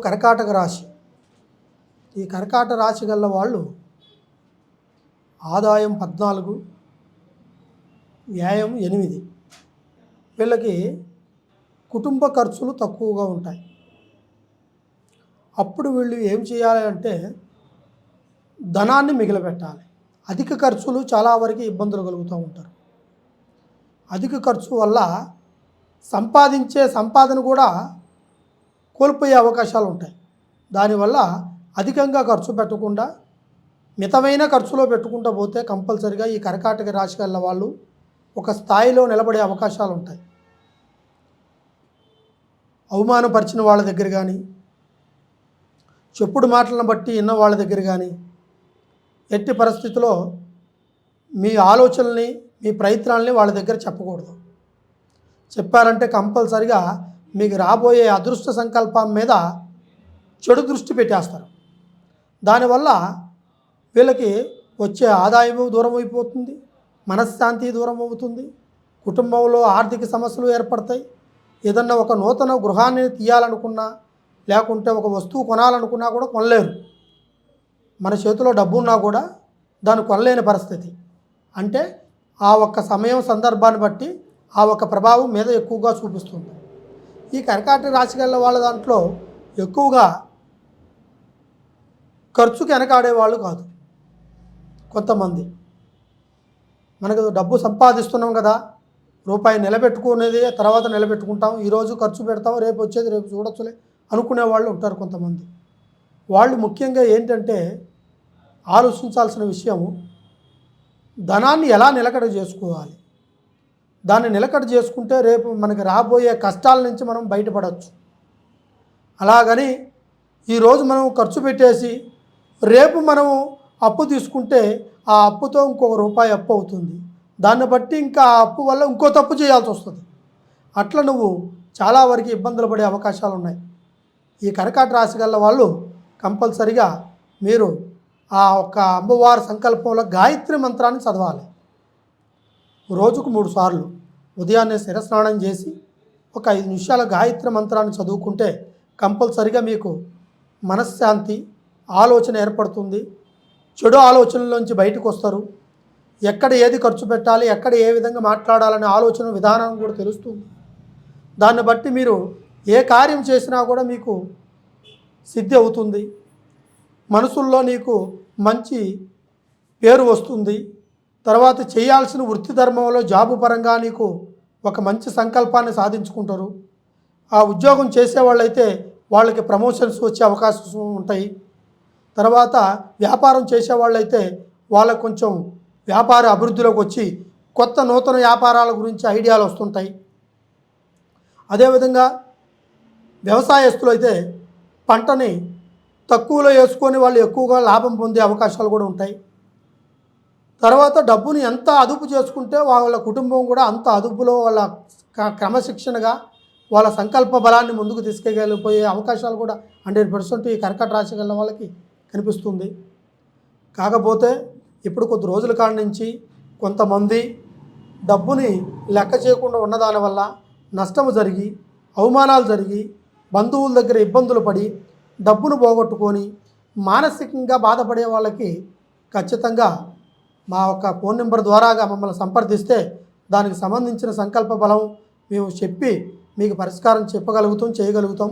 కర్కాటక రాశి. ఈ కర్కాటక రాశి గల వాళ్ళు ఆదాయం 14, వ్యయం 8. వీళ్ళకి కుటుంబ ఖర్చులు తక్కువగా ఉంటాయి. అప్పుడు వీళ్ళు ఏం చేయాలి అంటే ధనాన్ని మిగిలిపెట్టాలి. అధిక ఖర్చులు చాలా వరకు ఇబ్బందులు కలుగుతూ ఉంటారు. అధిక ఖర్చు వల్ల సంపాదించే సంపాదన కూడా కోల్పోయే అవకాశాలు ఉంటాయి. దానివల్ల అధికంగా ఖర్చు పెట్టకుండా మితమైన ఖర్చులో పెట్టుకుంటూ పోతే కంపల్సరిగా ఈ కర్కాటక రాశి గల వాళ్ళు ఒక స్థాయిలో నిలబడే అవకాశాలు ఉంటాయి. అవమానపరిచిన వాళ్ళ దగ్గర కానీ, చెప్పుడు మాటలను బట్టి విన్న వాళ్ళ దగ్గర కానీ ఎట్టి పరిస్థితిలో మీ ఆలోచనల్ని, మీ ప్రయత్నాలని వాళ్ళ దగ్గర చెప్పకూడదు. చెప్పారంటే కంపల్సరిగా మీకు రాబోయే అదృష్ట సంకల్పం మీద చెడు దృష్టి పెట్టేస్తారు. దానివల్ల వీళ్ళకి వచ్చే ఆదాయము దూరం అయిపోతుంది, మనశ్శాంతి దూరం అవుతుంది, కుటుంబంలో ఆర్థిక సమస్యలు ఏర్పడతాయి. ఏదన్నా ఒక నూతన గృహాన్ని తీయాలనుకున్నా, లేకుంటే ఒక వస్తువు కొనాలనుకున్నా కూడా కొనలేరు. మన చేతిలో డబ్బు ఉన్నా కూడా దాన్ని కొనలేని పరిస్థితి. అంటే ఆ ఒక్క సమయం సందర్భాన్ని బట్టి ఆ ఒక్క ప్రభావం మీద ఎక్కువగా చూపిస్తుంది. ఈ కర్కాటక రాశి గల వాళ్ళ దాంట్లో ఎక్కువగా ఖర్చుకి వెనకాడే వాళ్ళు కాదు. కొంతమంది మనకు డబ్బు సంపాదిస్తున్నాం కదా, రూపాయి నిలబెట్టుకునేది తర్వాత నిలబెట్టుకుంటాం, ఈరోజు ఖర్చు పెడతాం, రేపు వచ్చేది రేపు చూడొచ్చులే అనుకునే వాళ్ళు ఉంటారు కొంతమంది. వాళ్ళు ముఖ్యంగా ఏంటంటే ఆలోచించాల్సిన విషయం ధనాన్ని ఎలా నిలకడ చేసుకోవాలి. దాన్ని నిలకడ చేసుకుంటే రేపు మనకి రాబోయే కష్టాల నుంచి మనం బయటపడవచ్చు. అలాగని ఈరోజు మనం ఖర్చు పెట్టేసి రేపు మనము అప్పు తీసుకుంటే ఆ అప్పుతో ఇంకొక రూపాయి అప్పు అవుతుంది. దాన్ని బట్టి ఇంకా ఆ అప్పు వల్ల ఇంకో తప్పు చేయాల్సి వస్తుంది. అట్లా నువ్వు చాలా వరకు ఇబ్బందులు పడే అవకాశాలు ఉన్నాయి. ఈ కర్కాటక రాశి గల వాళ్ళు కంపల్సరిగా మీరు ఆ ఒక్క అమ్మవారి సంకల్పంలో గాయత్రి మంత్రాన్ని చదవాలి. రోజుకు 3 సార్లు ఉదయాన్నే శిరస్నానం చేసి ఒక 5 నిమిషాల గాయత్రి మంత్రాన్ని చదువుకుంటే కంపల్సరిగా మీకు మనశ్శాంతి, ఆలోచన ఏర్పడుతుంది. చెడు ఆలోచనలోంచి బయటకు వస్తారు. ఎక్కడ ఏది ఖర్చు పెట్టాలి, ఎక్కడ ఏ విధంగా మాట్లాడాలనే ఆలోచన విధానం కూడా తెలుస్తుంది. దాన్ని బట్టి మీరు ఏ కార్యం చేసినా కూడా మీకు సిద్ధి అవుతుంది. మనసుల్లో నీకు మంచి పేరు వస్తుంది. తర్వాత చేయాల్సిన వృత్తి ధర్మంలో జాబు పరంగా నీకు ఒక మంచి సంకల్పాన్ని సాధించుకుంటారు. ఆ ఉద్యోగం చేసేవాళ్ళైతే వాళ్ళకి ప్రమోషన్స్ వచ్చే అవకాశం ఉంటాయి. తర్వాత వ్యాపారం చేసేవాళ్ళైతే వాళ్ళకు కొంచెం వ్యాపార అభివృద్ధిలోకి వచ్చి కొత్త నూతన వ్యాపారాల గురించి ఐడియాలు వస్తుంటాయి. అదేవిధంగా వ్యవసాయస్తులు అయితే పంటని తక్కువలో వేసుకొని వాళ్ళు ఎక్కువగా లాభం పొందే అవకాశాలు కూడా ఉంటాయి. తర్వాత డబ్బుని ఎంత అదుపు చేసుకుంటే వాళ్ళ కుటుంబం కూడా అంత అదుపులో వాళ్ళ క్రమశిక్షణగా వాళ్ళ సంకల్ప బలాన్ని ముందుకు తీసుకెళ్ళిపోయే అవకాశాలు కూడా 100% ఈ కర్కాటక రాశి గల వాళ్ళకి కనిపిస్తుంది. కాకపోతే ఇప్పుడు కొద్ది రోజుల కాడ నుంచి కొంతమంది డబ్బుని లెక్క చేయకుండా ఉన్నదాని వల్ల నష్టము జరిగి, అవమానాలు జరిగి, బంధువుల దగ్గర ఇబ్బందులు పడి, డబ్బును పోగొట్టుకొని మానసికంగా బాధపడే వాళ్ళకి ఖచ్చితంగా మా యొక్క ఫోన్ నెంబర్ ద్వారాగా మమ్మల్ని సంప్రదిస్తే దానికి సంబంధించిన సంకల్ప బలం మేము చెప్పి మీకు పరిష్కారం చెప్పగలుగుతాం, చేయగలుగుతాం.